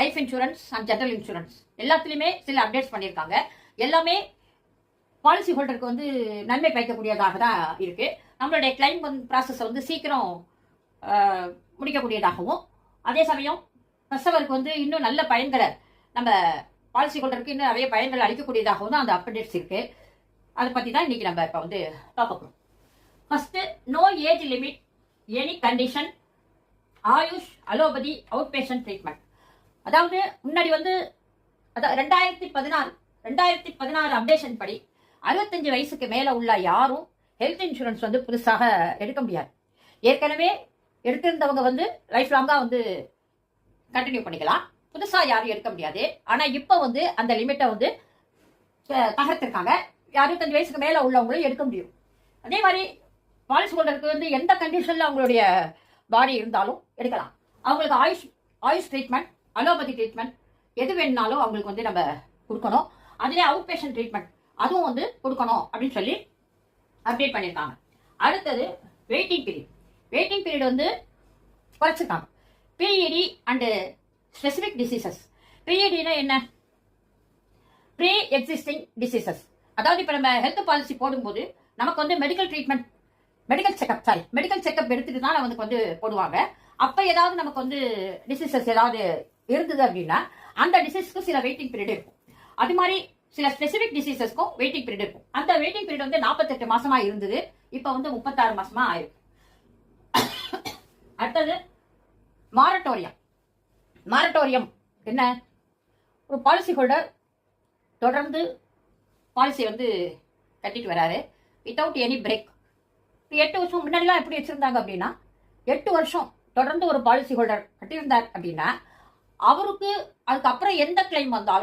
Life insurance and general insurance எல்லாத்துலேயுமே சில updates பண்ணியிருக்காங்க. எல்லாமே பாலிசி ஹோல்டருக்கு வந்து நன்மை பயக்கக்கூடியதாக தான் இருக்கு. நம்மளுடைய கிளைம் ப்ராசஸை வந்து சீக்கிரம் முடிக்கக்கூடியதாகவும், அதே சமயம் கஸ்டமருக்கு வந்து இன்னும் நல்ல பயன்களை நம்ம பாலிசி ஹோல்டருக்கு இன்னும் நிறைய பயன்கள் அளிக்கக்கூடியதாகவும் தான் அந்த அப்டேட்ஸ் இருக்கு. அதை பற்றி தான் இன்னைக்கு நம்ம இப்போ வந்து பார்க்கணும். First, no age limit any condition AYUSH allopathy outpatient treatment. அதாவது முன்னாடி வந்து 2016 அப்டேஷன் படி 65 வயசுக்கு மேல உள்ள யாரும் ஹெல்த் இன்சூரன்ஸ் வந்து புதுசாக எடுக்க முடியாது. ஏற்கனவே எடுத்திருந்தவங்க வந்து லைஃப் லாங்கா வந்து கண்டினியூ பண்ணிக்கலாம். புதுசா யாரும் எடுக்க முடியாது. ஆனா இப்ப வந்து அந்த லிமிட்டை வந்து தகர்த்திருக்காங்க. 65 வயசுக்கு மேல உள்ளவங்களும் எடுக்க முடியும். அதே மாதிரி பாலிசி ஹோல்டருக்கு வந்து எந்த கண்டிஷன்ல அவங்களுடைய பாடி இருந்தாலும் எடுக்கலாம். அவங்களுக்கு ஆயுஷ் ட்ரீட்மெண்ட், அலோபதி ட்ரீட்மெண்ட் எது வேணுனாலும் அவங்களுக்கு வந்து நம்ம கொடுக்கணும். அதுலேயே அவுட் பேஷண்ட் ட்ரீட்மெண்ட் அதுவும் வந்து கொடுக்கணும் அப்படின்னு சொல்லி அப்டேட் பண்ணியிருக்காங்க. அடுத்தது வெயிட்டிங் பீரியட் வந்து குறைச்சிருக்காங்க. PED and specific diseases. பிஇடினா என்ன? Pre existing diseases. அதாவது இப்போ நம்ம ஹெல்த் பாலிசி போடும்போது நமக்கு வந்து மெடிக்கல் செக்அப் எடுத்துட்டு தான் நமக்கு வந்து போடுவாங்க. அப்போ ஏதாவது நமக்கு வந்து டிசீசஸ் ஏதாவது இருந்தது அப்படின்னா அந்த டிசீஸ்க்கு சில வெயிட்டிங் பீரியட் இருக்கும். அது மாதிரி சில ஸ்பெசிபிக் டிசீசஸ்க்கும் வெயிட்டிங் பீரியட் இருக்கும். அந்த வெயிட்டிங் பீரியட் வந்து 48 மாசமா இருந்தது, இப்போ வந்து 36 மாசமா ஆயிருக்கு. அடுத்தது மாரட்டோரியம் என்ன? ஒரு பாலிசி ஹோல்டர் தொடர்ந்து பாலிசி வந்து கட்டிட்டு வராரு வித்தவுட் எனி பிரேக். 8 வருஷம் முன்னாடிலாம் எப்படி வச்சிருந்தாங்க அப்படின்னா 8 வருஷம் தொடர்ந்து ஒரு பாலிசி ஹோல்டர் கட்டியிருந்தார் அப்படின்னா அவருக்கு அதுக்கப்புறம் எந்த கிளைம் வந்தாலும்